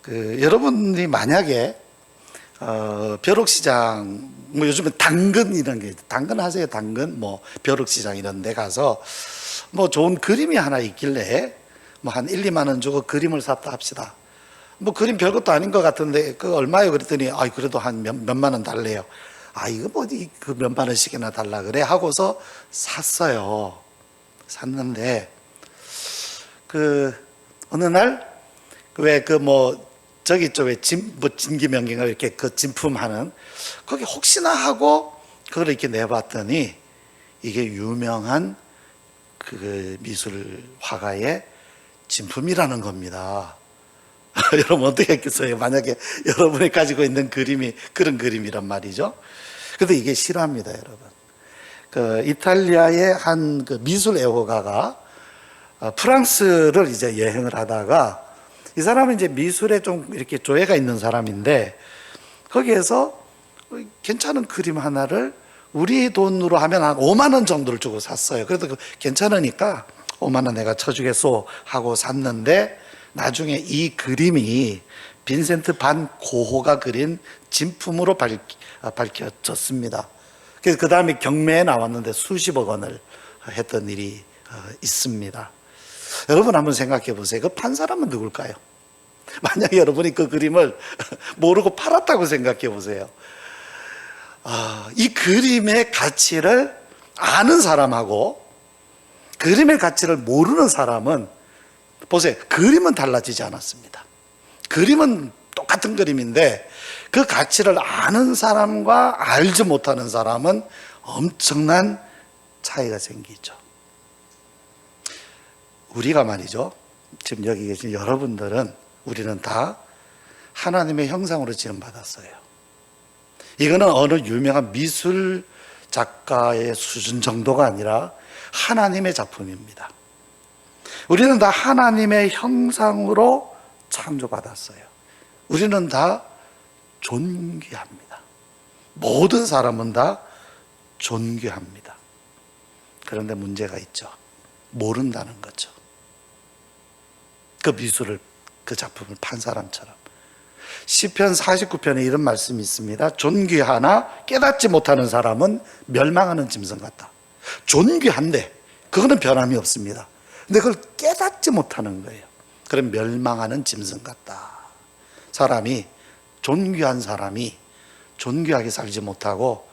여러분이 만약에 벼룩시장, 뭐 요즘에 당근 이런 게, 당근 하세요. 당근, 뭐 벼룩시장 이런 데 가서 뭐 좋은 그림이 하나 있길래 뭐 한 1, 2만 원 주고 그림을 샀다 합시다. 뭐 그림 별것도 아닌 것 같은데 그 얼마요? 그랬더니 그래도 한 몇만 원 달래요. 이거 뭐 그 몇만 원씩이나 달라 그래 하고서 샀어요. 샀는데 어느 날 왜 저기 쪽에 뭐 진기명기가 이렇게 그 진품하는 거기 혹시나 하고 그걸 이렇게 내봤더니 이게 유명한 그 미술 화가의 진품이라는 겁니다. 여러분 어떻게 했겠어요? 만약에 여러분이 가지고 있는 그림이 그런 그림이란 말이죠. 근데 이게 실화입니다, 여러분. 이탈리아의 한 미술 애호가가 프랑스를 이제 여행을 하다가 이 사람은 이제 미술에 좀 이렇게 조예가 있는 사람인데 거기에서 괜찮은 그림 하나를 우리 돈으로 하면 한 5만 원 정도를 주고 샀어요. 그래도 괜찮으니까 5만 원 내가 쳐주겠소 하고 샀는데 나중에 이 그림이 빈센트 반 고호가 그린 진품으로 밝혀졌습니다. 그래서 그 다음에 경매에 나왔는데 수십억 원을 했던 일이 있습니다. 여러분 한번 생각해 보세요. 그 판 사람은 누굴까요? 만약에 여러분이 그 그림을 모르고 팔았다고 생각해 보세요. 이 그림의 가치를 아는 사람하고 그림의 가치를 모르는 사람은 보세요. 그림은 달라지지 않았습니다. 그림은 똑같은 그림인데 그 가치를 아는 사람과 알지 못하는 사람은 엄청난 차이가 생기죠. 우리가 말이죠, 지금 여기 계신 여러분들은 우리는 다 하나님의 형상으로 지음받았어요. 이거는 어느 유명한 미술 작가의 수준 정도가 아니라 하나님의 작품입니다. 우리는 다 하나님의 형상으로 창조받았어요. 우리는 다 존귀합니다. 모든 사람은 다 존귀합니다. 그런데 문제가 있죠. 모른다는 거죠. 그 미술을, 그 작품을 판 사람처럼. 시편 49편에 이런 말씀이 있습니다. 존귀하나 깨닫지 못하는 사람은 멸망하는 짐승 같다. 존귀한데 그거는 변함이 없습니다. 근데 그걸 깨닫지 못하는 거예요. 그럼 멸망하는 짐승 같다. 존귀한 사람이 존귀하게 살지 못하고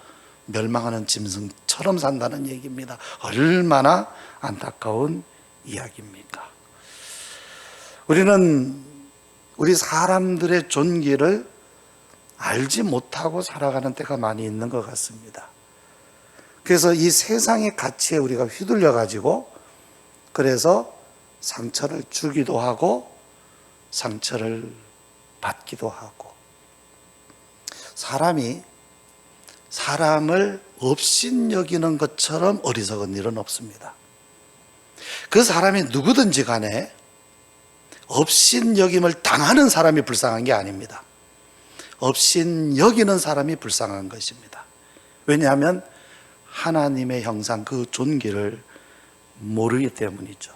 멸망하는 짐승처럼 산다는 얘기입니다. 얼마나 안타까운 이야기입니까? 우리는 우리 사람들의 존귀를 알지 못하고 살아가는 때가 많이 있는 것 같습니다. 그래서 이 세상의 가치에 우리가 휘둘려 가지고 그래서 상처를 주기도 하고 상처를 받기도 하고, 사람이 사람을 업신여기는 것처럼 어리석은 일은 없습니다. 그 사람이 누구든지 간에 업신여김을 당하는 사람이 불쌍한 게 아닙니다. 업신여기는 사람이 불쌍한 것입니다. 왜냐하면 하나님의 형상, 그 존귀를 모르기 때문이죠.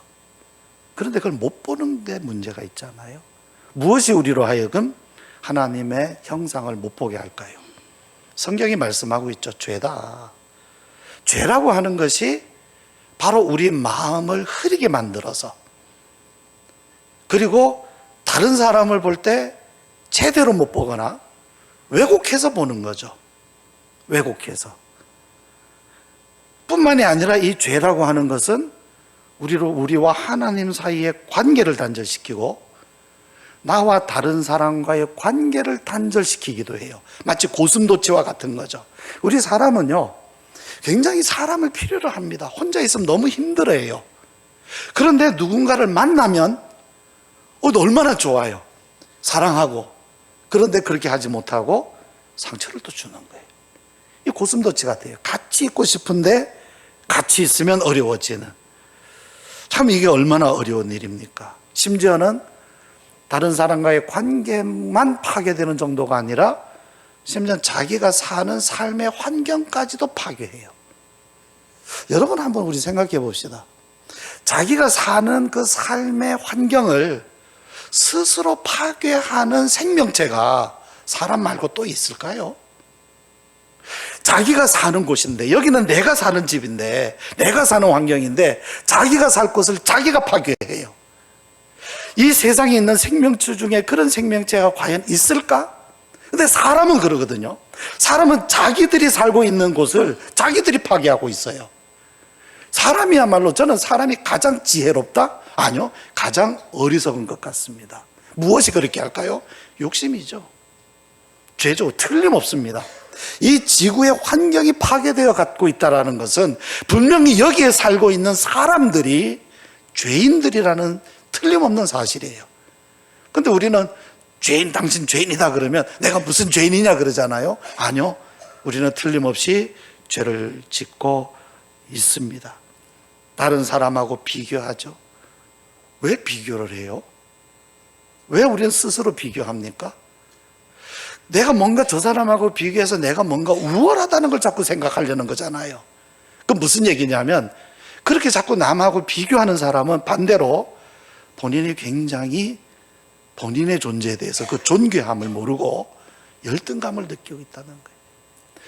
그런데 그걸 못 보는 게 문제가 있잖아요. 무엇이 우리로 하여금 하나님의 형상을 못 보게 할까요? 성경이 말씀하고 있죠. 죄다. 죄라고 하는 것이 바로 우리 마음을 흐리게 만들어서, 그리고 다른 사람을 볼 때 제대로 못 보거나 왜곡해서 보는 거죠. 왜곡해서. 뿐만이 아니라 이 죄라고 하는 것은 우리와 하나님 사이의 관계를 단절시키고 나와 다른 사람과의 관계를 단절시키기도 해요. 마치 고슴도치와 같은 거죠. 우리 사람은요, 굉장히 사람을 필요로 합니다. 혼자 있으면 너무 힘들어해요. 그런데 누군가를 만나면 얼마나 좋아요. 사랑하고. 그런데 그렇게 하지 못하고 상처를 또 주는 거예요. 이 고슴도치 같아요. 같이 있고 싶은데 같이 있으면 어려워지는. 참 이게 얼마나 어려운 일입니까? 심지어는 다른 사람과의 관계만 파괴되는 정도가 아니라 심지어 자기가 사는 삶의 환경까지도 파괴해요. 여러분 한번 우리 생각해 봅시다. 자기가 사는 그 삶의 환경을 스스로 파괴하는 생명체가 사람 말고 또 있을까요? 자기가 사는 곳인데, 여기는 내가 사는 집인데, 내가 사는 환경인데 자기가 살 곳을 자기가 파괴해요. 이 세상에 있는 생명체 중에 그런 생명체가 과연 있을까? 근데 사람은 그러거든요. 사람은 자기들이 살고 있는 곳을 자기들이 파괴하고 있어요. 사람이야말로, 저는 사람이 가장 지혜롭다? 아니요, 가장 어리석은 것 같습니다. 무엇이 그렇게 할까요? 욕심이죠. 죄죠. 틀림없습니다. 이 지구의 환경이 파괴되어 갖고 있다는 것은 분명히 여기에 살고 있는 사람들이 죄인들이라는 틀림없는 사실이에요. 근데 우리는 죄인, 당신 죄인이다 그러면 내가 무슨 죄인이냐 그러잖아요. 아니요, 우리는 틀림없이 죄를 짓고 있습니다. 다른 사람하고 비교하죠. 왜 비교를 해요? 왜 우리는 스스로 비교합니까? 내가 뭔가 저 사람하고 비교해서 내가 뭔가 우월하다는 걸 자꾸 생각하려는 거잖아요. 그럼 무슨 얘기냐면, 그렇게 자꾸 남하고 비교하는 사람은 반대로 본인이 굉장히 본인의 존재에 대해서 그 존귀함을 모르고 열등감을 느끼고 있다는 거예요.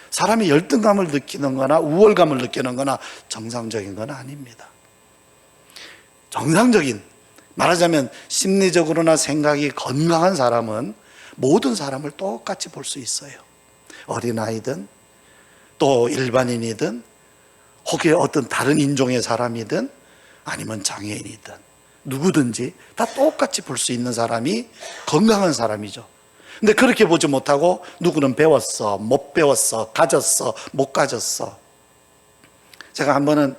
사람이 열등감을 느끼는 거나 우월감을 느끼는 거나 정상적인 건 아닙니다. 정상적인, 말하자면 심리적으로나 생각이 건강한 사람은 모든 사람을 똑같이 볼 수 있어요. 어린아이든 또 일반인이든 혹시 어떤 다른 인종의 사람이든 아니면 장애인이든 누구든지 다 똑같이 볼 수 있는 사람이 건강한 사람이죠. 근데 그렇게 보지 못하고 누구는 배웠어, 못 배웠어, 가졌어, 못 가졌어. 제가 한 번은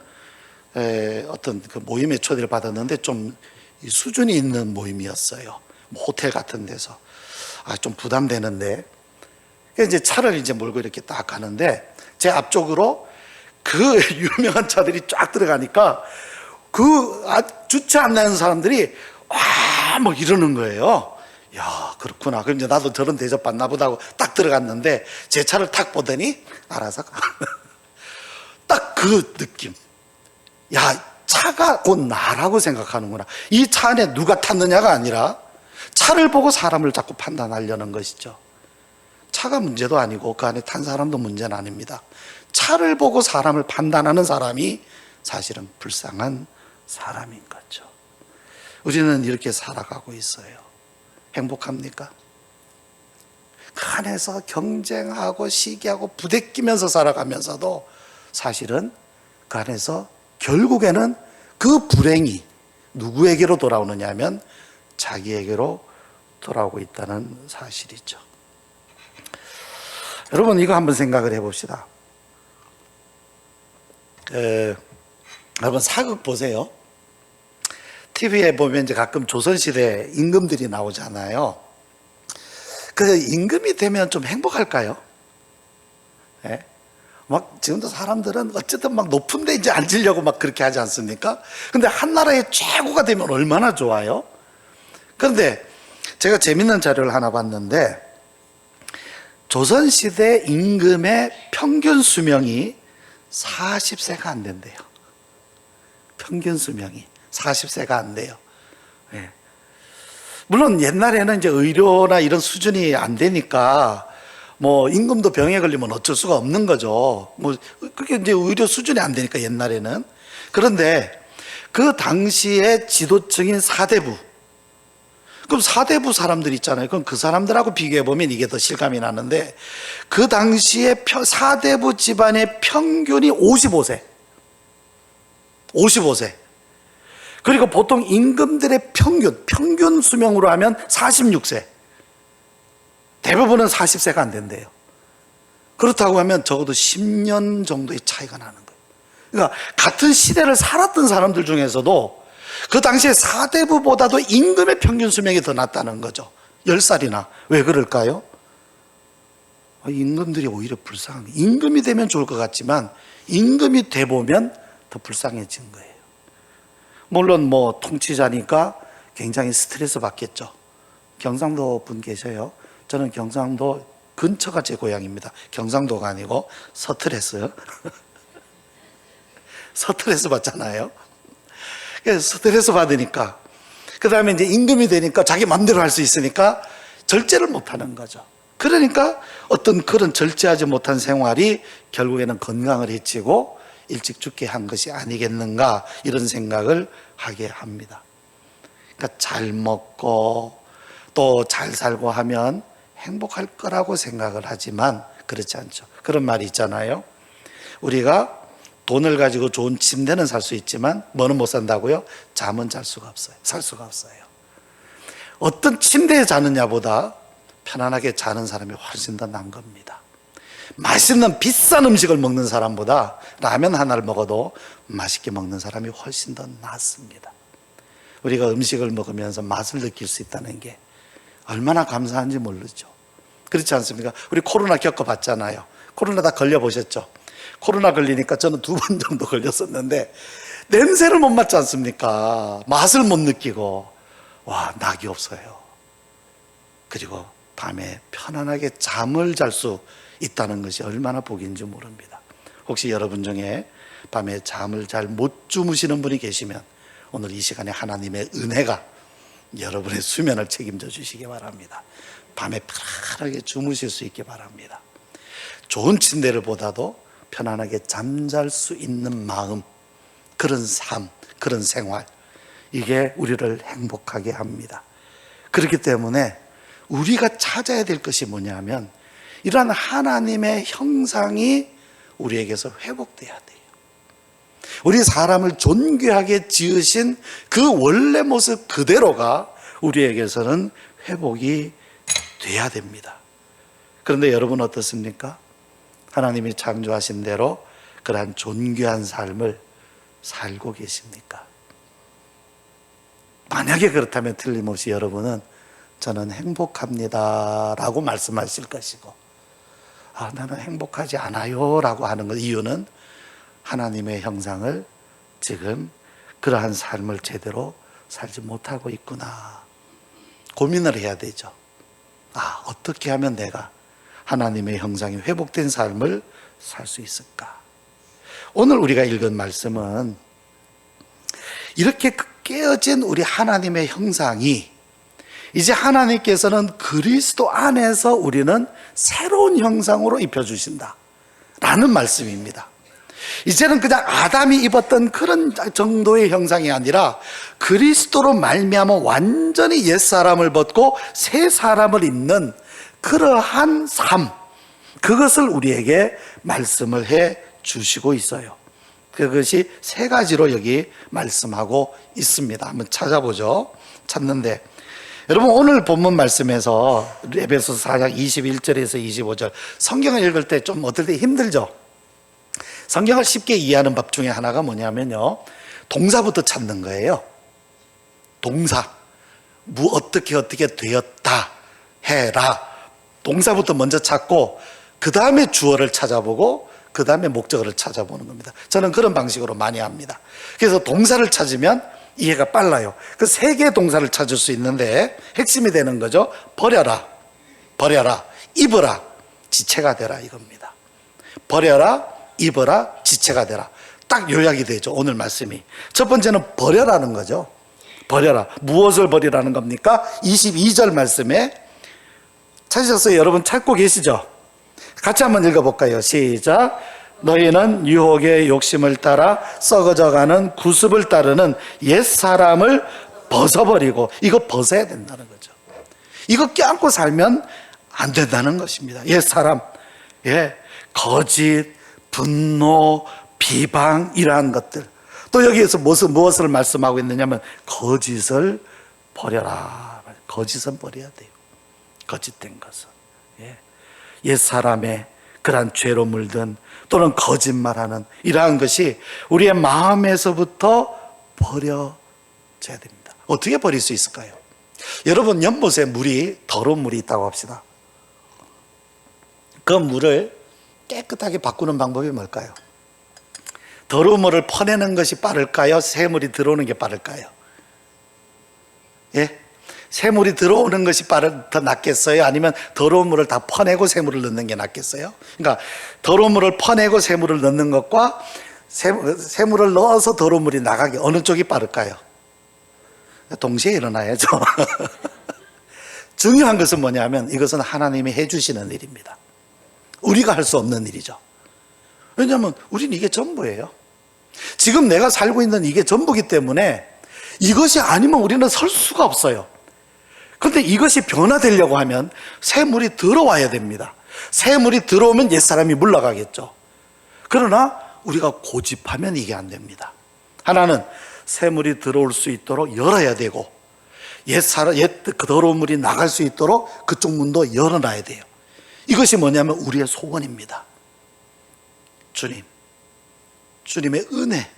어떤 그 모임에 초대를 받았는데 좀 수준이 있는 모임이었어요. 뭐 호텔 같은 데서. 좀 부담되는데, 이제 차를 이제 몰고 이렇게 딱 가는데 제 앞쪽으로 그 유명한 차들이 쫙 들어가니까 그 주차 안내하는 사람들이 뭐 이러는 거예요. 야, 그렇구나. 그럼 이제 나도 저런 대접 받나 보다 하고 딱 들어갔는데 제 차를 탁 보더니 알아서 딱 그 느낌. 야, 차가 곧 나라고 생각하는구나. 이 차 안에 누가 탔느냐가 아니라 차를 보고 사람을 자꾸 판단하려는 것이죠. 차가 문제도 아니고 그 안에 탄 사람도 문제는 아닙니다. 차를 보고 사람을 판단하는 사람이 사실은 불쌍한 사람인 거죠. 우리는 이렇게 살아가고 있어요. 행복합니까? 그 안에서 경쟁하고 시기하고 부대끼면서 살아가면서도 사실은 그 안에서 결국에는 그 불행이 누구에게로 돌아오느냐 하면 자기에게로 돌아오고 있다는 사실이죠. 여러분, 이거 한번 생각을 해봅시다. 여러분, 사극 보세요. TV에 보면 이제 가끔 조선시대 임금들이 나오잖아요. 그 임금이 되면 좀 행복할까요? 네? 막 지금도 사람들은 어쨌든 막 높은 데 이제 앉으려고 막 그렇게 하지 않습니까? 근데 한 나라의 최고가 되면 얼마나 좋아요? 그런데 제가 재밌는 자료를 하나 봤는데, 조선시대 임금의 평균 수명이 40세가 안 된대요. 평균 수명이 40세가 안 돼요. 네. 물론 옛날에는 이제 의료나 이런 수준이 안 되니까 뭐 임금도 병에 걸리면 어쩔 수가 없는 거죠. 뭐 그게 이제 의료 수준이 안 되니까 옛날에는. 그런데 그 당시에 지도층인 사대부, 그럼 사대부 사람들 있잖아요. 그럼 그 사람들하고 비교해 보면 이게 더 실감이 나는데, 그 당시에 사대부 집안의 평균이 55세. 55세. 그리고 보통 임금들의 평균 수명으로 하면 46세. 대부분은 40세가 안 된대요. 그렇다고 하면 적어도 10년 정도의 차이가 나는 거예요. 그러니까 같은 시대를 살았던 사람들 중에서도 그 당시에 사대부보다도 임금의 평균 수명이 더 낮다는 거죠. 10살이나. 왜 그럴까요? 임금들이 오히려 불쌍한 거예요. 임금이 되면 좋을 것 같지만 임금이 돼보면 더 불쌍해진 거예요. 물론 뭐 통치자니까 굉장히 스트레스 받겠죠. 경상도 분 계셔요. 저는 경상도 근처가 제 고향입니다. 경상도가 아니고 서트레스. 서트레스 받잖아요. 그래서 스트레스 받으니까 그 다음에 이제 임금이 되니까 자기 마음대로 할 수 있으니까 절제를 못하는 거죠. 그러니까 어떤 그런 절제하지 못한 생활이 결국에는 건강을 해치고 일찍 죽게 한 것이 아니겠는가, 이런 생각을 하게 합니다. 그러니까 잘 먹고 또 잘 살고 하면 행복할 거라고 생각을 하지만 그렇지 않죠. 그런 말이 있잖아요. 우리가 돈을 가지고 좋은 침대는 살 수 있지만 뭐는 못 산다고요? 잠은 잘 수가 없어요. 살 수가 없어요. 어떤 침대에 자느냐보다 편안하게 자는 사람이 훨씬 더 나은 겁니다. 맛있는 비싼 음식을 먹는 사람보다 라면 하나를 먹어도 맛있게 먹는 사람이 훨씬 더 낫습니다. 우리가 음식을 먹으면서 맛을 느낄 수 있다는 게 얼마나 감사한지 모르죠. 그렇지 않습니까? 우리 코로나 겪어봤잖아요. 코로나 다 걸려보셨죠? 코로나 걸리니까 저는 2번 정도 걸렸었는데 냄새를 못 맡지 않습니까? 맛을 못 느끼고, 와, 낙이 없어요. 그리고 밤에 편안하게 잠을 잘 수 있다는 것이 얼마나 복인지 모릅니다. 혹시 여러분 중에 밤에 잠을 잘 못 주무시는 분이 계시면 오늘 이 시간에 하나님의 은혜가 여러분의 수면을 책임져 주시기 바랍니다. 밤에 편안하게 주무실 수 있기 바랍니다. 좋은 침대를 보다도 편안하게 잠잘 수 있는 마음, 그런 삶, 그런 생활, 이게 우리를 행복하게 합니다. 그렇기 때문에 우리가 찾아야 될 것이 뭐냐면 이러한 하나님의 형상이 우리에게서 회복돼야 돼요. 우리 사람을 존귀하게 지으신 그 원래 모습 그대로가 우리에게서는 회복이 돼야 됩니다. 그런데 여러분 어떻습니까? 하나님이 창조하신 대로 그러한 존귀한 삶을 살고 계십니까? 만약에 그렇다면 틀림없이 여러분은 저는 행복합니다 라고 말씀하실 것이고, 나는 행복하지 않아요 라고 하는 것, 이유는 하나님의 형상을 지금 그러한 삶을 제대로 살지 못하고 있구나, 고민을 해야 되죠. 어떻게 하면 내가 하나님의 형상이 회복된 삶을 살 수 있을까? 오늘 우리가 읽은 말씀은 이렇게 깨어진 우리 하나님의 형상이 이제 하나님께서는 그리스도 안에서 우리는 새로운 형상으로 입혀주신다 라는 말씀입니다. 이제는 그냥 아담이 입었던 그런 정도의 형상이 아니라 그리스도로 말미암아 완전히 옛사람을 벗고 새 사람을 입는 그러한 삶, 그것을 우리에게 말씀을 해 주시고 있어요. 그것이 3가지로 여기 말씀하고 있습니다. 한번 찾아보죠. 찾는데 여러분, 오늘 본문 말씀에서 에베소서 4장 21절에서 25절 성경을 읽을 때 좀 어떨 때 힘들죠? 성경을 쉽게 이해하는 법 중에 하나가 뭐냐면요, 동사부터 찾는 거예요. 동사. 어떻게 되었다 해라. 동사부터 먼저 찾고 그 다음에 주어를 찾아보고 그 다음에 목적어를 찾아보는 겁니다. 저는 그런 방식으로 많이 합니다. 그래서 동사를 찾으면 이해가 빨라요. 그 3개의 동사를 찾을 수 있는데 핵심이 되는 거죠. 버려라, 입어라, 지체가 되라, 이겁니다. 버려라, 입어라, 지체가 되라. 딱 요약이 되죠, 오늘 말씀이. 첫 번째는 버려라는 거죠. 버려라. 무엇을 버리라는 겁니까? 22절 말씀에 찾으셨어요? 여러분 찾고 계시죠? 같이 한번 읽어볼까요? 시작. 너희는 유혹의 욕심을 따라 썩어져가는 구습을 따르는 옛사람을 벗어버리고, 이거 벗어야 된다는 거죠. 이거 껴안고 살면 안 된다는 것입니다. 옛사람, 거짓, 분노, 비방, 이러한 것들. 또 여기에서 무엇을 말씀하고 있느냐면 거짓을 버려라. 거짓은 버려야 돼요. 거짓된 것은. 옛사람의 그러한 죄로 물든 또는 거짓말하는 이러한 것이 우리의 마음에서부터 버려져야 됩니다. 어떻게 버릴 수 있을까요? 여러분, 연못에 더러운 물이 있다고 합시다. 그 물을 깨끗하게 바꾸는 방법이 뭘까요? 더러운 물을 퍼내는 것이 빠를까요? 새물이 들어오는 게 빠를까요? 새물이 들어오는 것이 더 낫겠어요? 아니면 더러운 물을 다 퍼내고 새물을 넣는 게 낫겠어요? 그러니까 더러운 물을 퍼내고 새물을 넣는 것과 새물을 넣어서 더러운 물이 나가게, 어느 쪽이 빠를까요? 동시에 일어나야죠. 중요한 것은 뭐냐면 이것은 하나님이 해주시는 일입니다. 우리가 할 수 없는 일이죠. 왜냐하면 우리는 이게 전부예요. 지금 내가 살고 있는 이게 전부기 때문에 이것이 아니면 우리는 설 수가 없어요. 그런데 이것이 변화되려고 하면 새물이 들어와야 됩니다. 새물이 들어오면 옛사람이 물러가겠죠. 그러나 우리가 고집하면 이게 안 됩니다. 하나는 새물이 들어올 수 있도록 열어야 되고 옛 더러운 물이 나갈 수 있도록 그쪽 문도 열어놔야 돼요. 이것이 뭐냐면 우리의 소원입니다. 주님의 은혜,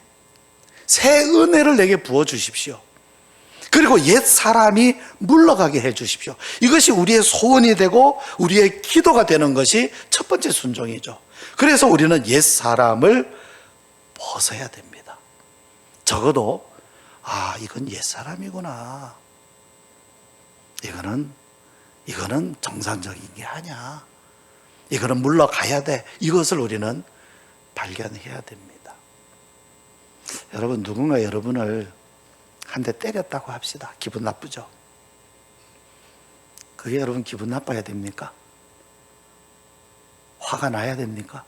새 은혜를 내게 부어주십시오. 그리고 옛 사람이 물러가게 해주십시오. 이것이 우리의 소원이 되고 우리의 기도가 되는 것이 첫 번째 순종이죠. 그래서 우리는 옛 사람을 벗어야 됩니다. 적어도 이건 옛 사람이구나. 이거는 정상적인 게 아니야. 이거는 물러가야 돼. 이것을 우리는 발견해야 됩니다. 여러분, 누군가 여러분을 한 대 때렸다고 합시다. 기분 나쁘죠? 그게 여러분 기분 나빠야 됩니까? 화가 나야 됩니까?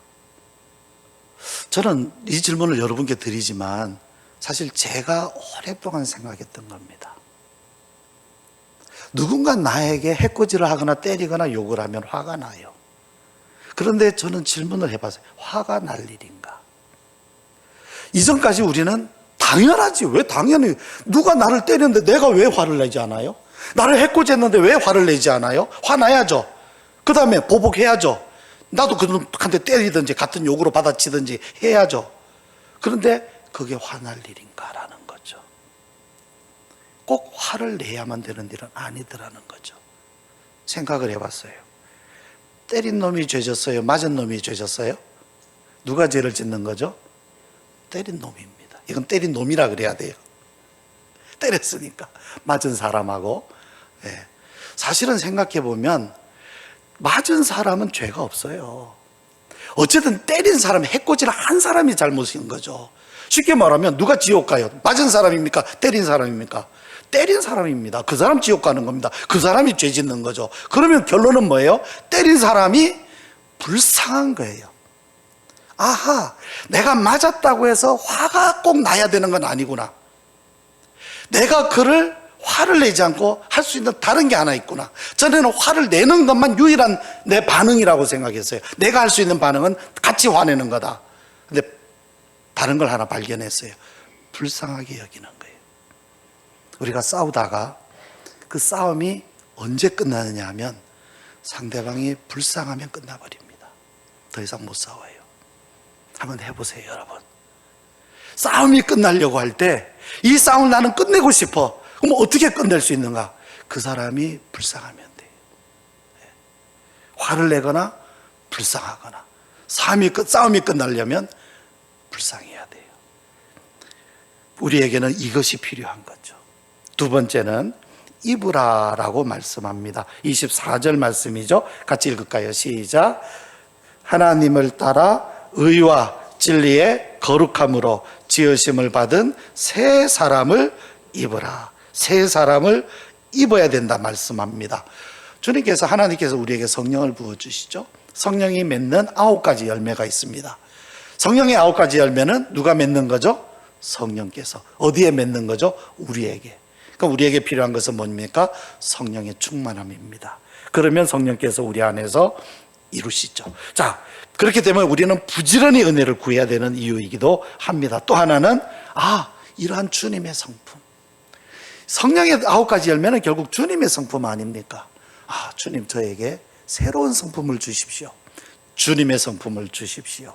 저는 이 질문을 여러분께 드리지만 사실 제가 오랫동안 생각했던 겁니다. 누군가 나에게 해코지를 하거나 때리거나 욕을 하면 화가 나요. 그런데 저는 질문을 해봤어요. 화가 날 일인가? 이전까지 우리는 당연하지. 왜 당연히 누가 나를 때렸는데 내가 왜 화를 내지 않아요? 나를 해코지했는데 왜 화를 내지 않아요? 화나야죠. 그 다음에 보복해야죠. 나도 그한테 때리든지 같은 욕으로 받아치든지 해야죠. 그런데 그게 화날 일인가라는 거죠. 꼭 화를 내야만 되는 일은 아니더라는 거죠. 생각을 해봤어요. 때린 놈이 죄졌어요? 맞은 놈이 죄졌어요? 누가 죄를 짓는 거죠? 때린 놈입니다. 이건 때린 놈이라 그래야 돼요. 때렸으니까. 맞은 사람하고. 사실은 생각해보면 맞은 사람은 죄가 없어요. 어쨌든 때린 사람, 해코지를 한 사람이 잘못인 거죠. 쉽게 말하면 누가 지옥 가요? 맞은 사람입니까? 때린 사람입니까? 때린 사람입니다. 그 사람 지옥 가는 겁니다. 그 사람이 죄 짓는 거죠. 그러면 결론은 뭐예요? 때린 사람이 불쌍한 거예요. 아하, 내가 맞았다고 해서 화가 꼭 나야 되는 건 아니구나. 내가 그를 화를 내지 않고 할 수 있는 다른 게 하나 있구나. 전에는 화를 내는 것만 유일한 내 반응이라고 생각했어요. 내가 할 수 있는 반응은 같이 화내는 거다. 근데 다른 걸 하나 발견했어요. 불쌍하게 여기는 거예요. 우리가 싸우다가 그 싸움이 언제 끝나느냐 하면 상대방이 불쌍하면 끝나버립니다. 더 이상 못 싸워요. 한번 해보세요, 여러분. 싸움이 끝나려고 할 때 이 싸움을 나는 끝내고 싶어. 그럼 어떻게 끝낼 수 있는가? 그 사람이 불쌍하면 돼요. 화를 내거나 불쌍하거나 싸움이 끝나려면 불쌍해야 돼요. 우리에게는 이것이 필요한 거죠. 두 번째는 입으라라고 말씀합니다. 24절 말씀이죠. 같이 읽을까요? 시작. 하나님을 따라 의와 진리의 거룩함으로 지으심을 받은 새 사람을 입으라. 새 사람을 입어야 된다 말씀합니다. 주님께서, 하나님께서 우리에게 성령을 부어주시죠. 성령이 맺는 9가지 열매가 있습니다. 성령의 9가지 열매는 누가 맺는 거죠? 성령께서. 어디에 맺는 거죠? 우리에게. 그럼 우리에게 필요한 것은 뭡니까? 성령의 충만함입니다. 그러면 성령께서 우리 안에서 이루시죠. 자, 그렇게 되면 우리는 부지런히 은혜를 구해야 되는 이유이기도 합니다. 또 하나는 이러한 주님의 성품. 성령의 9가지 열매는 결국 주님의 성품 아닙니까? 주님, 저에게 새로운 성품을 주십시오. 주님의 성품을 주십시오.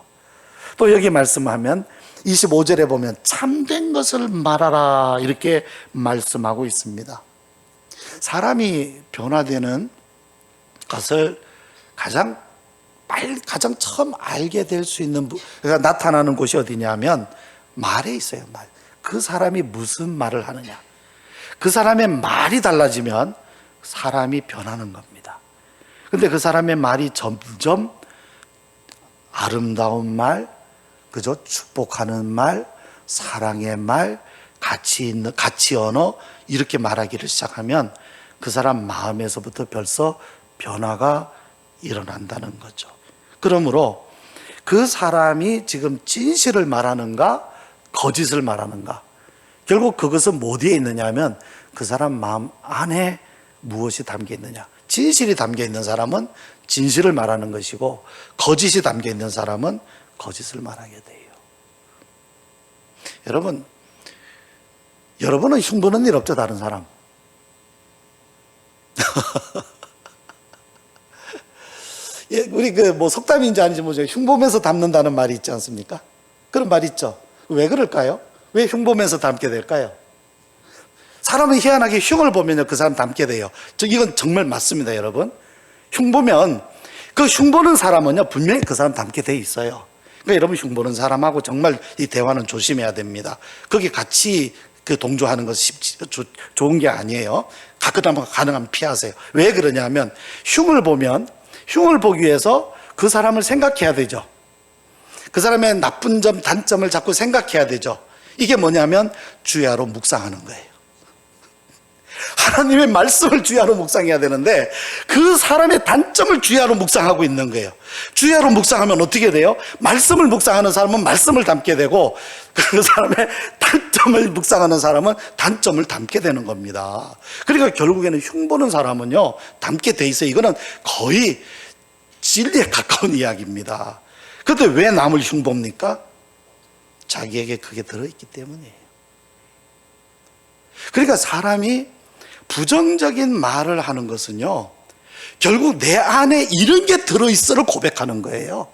또 여기 말씀하면 25절에 보면 참된 것을 말하라 이렇게 말씀하고 있습니다. 사람이 변화되는 것을 가장 처음 알게 될 수 있는, 그러니까 나타나는 곳이 어디냐면 말에 있어요. 말. 그 사람이 무슨 말을 하느냐. 그 사람의 말이 달라지면 사람이 변하는 겁니다. 그런데 그 사람의 말이 점점 아름다운 말, 그죠? 축복하는 말, 사랑의 말, 가치 있는, 가치 언어, 이렇게 말하기를 시작하면 그 사람 마음에서부터 벌써 변화가 일어난다는 거죠. 그러므로 그 사람이 지금 진실을 말하는가 거짓을 말하는가, 결국 그것은 어디에 있느냐 하면 그 사람 마음 안에 무엇이 담겨 있느냐. 진실이 담겨 있는 사람은 진실을 말하는 것이고, 거짓이 담겨 있는 사람은 거짓을 말하게 돼요. 여러분은 흉보는 일 없죠, 다른 사람? 예, 우리 속담인지 아닌지 모르죠. 흉보면서 담는다는 말이 있지 않습니까? 그런 말 있죠. 왜 그럴까요? 왜 흉보면서 담게 될까요? 사람은 희한하게 흉을 보면요, 그 사람 담게 돼요. 이건 정말 맞습니다, 여러분. 흉보면, 그 흉보는 사람은요, 분명히 그 사람 담게 돼 있어요. 그러니까 여러분, 흉보는 사람하고 정말 이 대화는 조심해야 됩니다. 거기 같이 동조하는 것이 좋은 게 아니에요. 가능하면 피하세요. 왜 그러냐면, 흉을 보기 위해서 그 사람을 생각해야 되죠. 그 사람의 나쁜 점, 단점을 자꾸 생각해야 되죠. 이게 뭐냐면 주야로 묵상하는 거예요. 하나님의 말씀을 주야로 묵상해야 되는데 그 사람의 단점을 주야로 묵상하고 있는 거예요. 주야로 묵상하면 어떻게 돼요? 말씀을 묵상하는 사람은 말씀을 담게 되고, 그 사람의 단점을 묵상하는 사람은 단점을 담게 되는 겁니다. 그러니까 결국에는 흉보는 사람은요, 담게 돼 있어요. 이거는 거의 진리에 가까운 이야기입니다. 그런데 왜 남을 흉봅니까? 자기에게 그게 들어있기 때문이에요. 그러니까 사람이 부정적인 말을 하는 것은요, 결국 내 안에 이런 게 들어있어를 고백하는 거예요.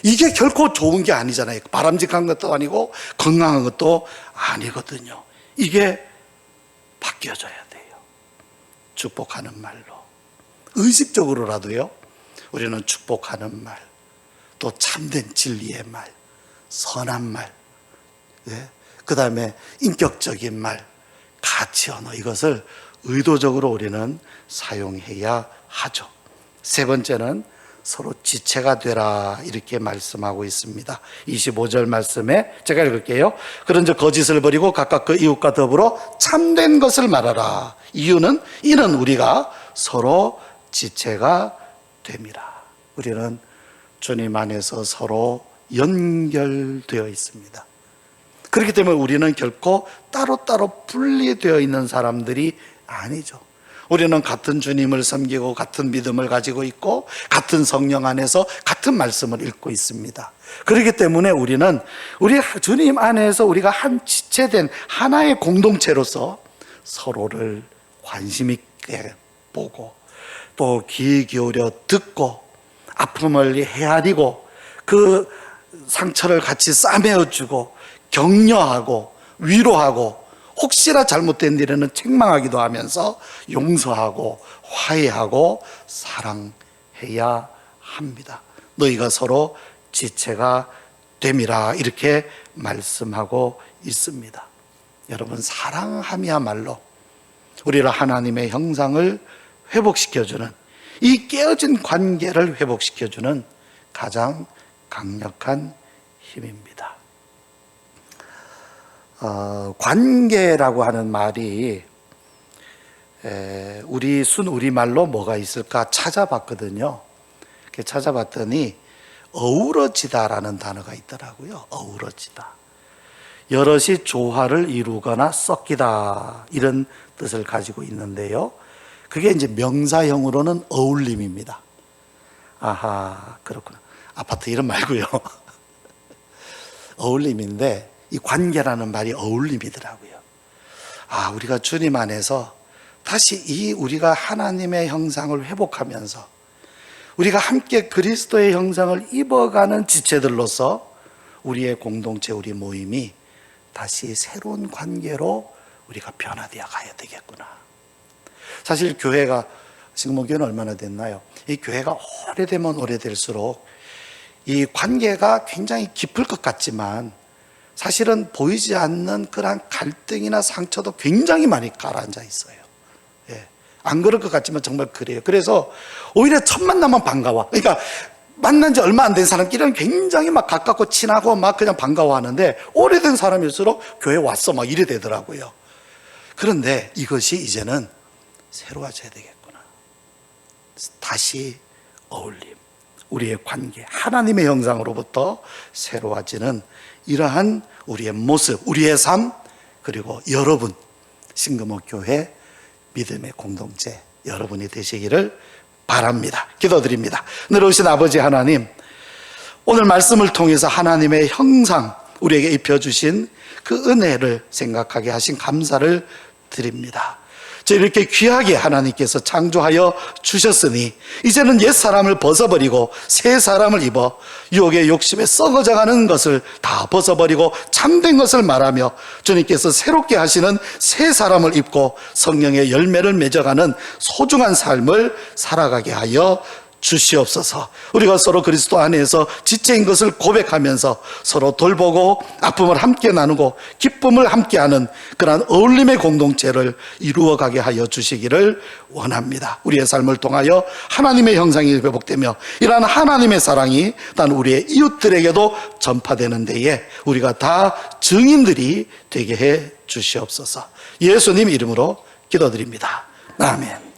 이게 결코 좋은 게 아니잖아요. 바람직한 것도 아니고 건강한 것도 아니거든요. 이게 바뀌어져야 돼요. 축복하는 말로, 의식적으로라도요, 우리는 축복하는 말, 또 참된 진리의 말, 선한 말, 그 다음에 인격적인 말, 가치 언어, 이것을 의도적으로 우리는 사용해야 하죠. 세 번째는 서로 지체가 되라, 이렇게 말씀하고 있습니다. 25절 말씀에 제가 읽을게요. 그런즉 거짓을 버리고 각각 그 이웃과 더불어 참된 것을 말하라. 이는 우리가 서로 지체가 됨이라. 우리는 주님 안에서 서로 연결되어 있습니다. 그렇기 때문에 우리는 결코 따로따로 분리되어 있는 사람들이 아니죠. 우리는 같은 주님을 섬기고 같은 믿음을 가지고 있고 같은 성령 안에서 같은 말씀을 읽고 있습니다. 그렇기 때문에 우리는 우리 주님 안에서 우리가 한 지체된 하나의 공동체로서 서로를 관심 있게 보고 또 귀 기울여 듣고 아픔을 헤아리고 그 상처를 같이 싸매어주고 격려하고 위로하고 혹시나 잘못된 일에는 책망하기도 하면서 용서하고 화해하고 사랑해야 합니다. 너희가 서로 지체가 됨이라, 이렇게 말씀하고 있습니다. 여러분, 사랑함이야말로 우리를 하나님의 형상을 회복시켜주는, 이 깨어진 관계를 회복시켜주는 가장 강력한 힘입니다. 관계라고 하는 말이 우리 우리말로 뭐가 있을까 찾아봤거든요. 찾아봤더니 어우러지다라는 단어가 있더라고요. 어우러지다. 여럿이 조화를 이루거나 섞이다, 이런 뜻을 가지고 있는데요. 그게 이제 명사형으로는 어울림입니다. 아하, 그렇구나. 아파트 이름 말고요. 어울림인데, 이 관계라는 말이 어울림이더라고요. 우리가 주님 안에서 다시 우리가 하나님의 형상을 회복하면서 우리가 함께 그리스도의 형상을 입어가는 지체들로서 우리의 공동체, 우리 모임이 다시 새로운 관계로 우리가 변화되어 가야 되겠구나. 사실 교회가, 지금 교회는 얼마나 됐나요? 이 교회가 오래되면 오래될수록 이 관계가 굉장히 깊을 것 같지만 사실은 보이지 않는 그런 갈등이나 상처도 굉장히 많이 가라앉아 있어요. 안 그럴 것 같지만 정말 그래요. 그래서 오히려 첫 만나면 반가워. 그러니까 만난 지 얼마 안 된 사람끼리는 굉장히 막 가깝고 친하고 막 그냥 반가워하는데 오래된 사람일수록 교회 왔어 막 이래 되더라고요. 그런데 이것이 이제는 새로워져야 되겠구나. 다시 어울림, 우리의 관계, 하나님의 형상으로부터 새로워지는 이러한 우리의 모습, 우리의 삶, 그리고 여러분, 신금호 교회 믿음의 공동체 여러분이 되시기를 바랍니다. 기도드립니다. 늘어오신 아버지 하나님, 오늘 말씀을 통해서 하나님의 형상 우리에게 입혀주신 그 은혜를 생각하게 하신 감사를 드립니다. 이렇게 귀하게 하나님께서 창조하여 주셨으니 이제는 옛사람을 벗어버리고 새 사람을 입어 유혹의 욕심에 썩어져가는 것을 다 벗어버리고 참된 것을 말하며 주님께서 새롭게 하시는 새 사람을 입고 성령의 열매를 맺어가는 소중한 삶을 살아가게 하여 주시옵소서. 우리가 서로 그리스도 안에서 지체인 것을 고백하면서 서로 돌보고 아픔을 함께 나누고 기쁨을 함께하는 그러한 어울림의 공동체를 이루어가게 하여 주시기를 원합니다. 우리의 삶을 통하여 하나님의 형상이 회복되며 이러한 하나님의 사랑이 단 우리의 이웃들에게도 전파되는 데에 우리가 다 증인들이 되게 해 주시옵소서. 예수님 이름으로 기도드립니다. 아멘.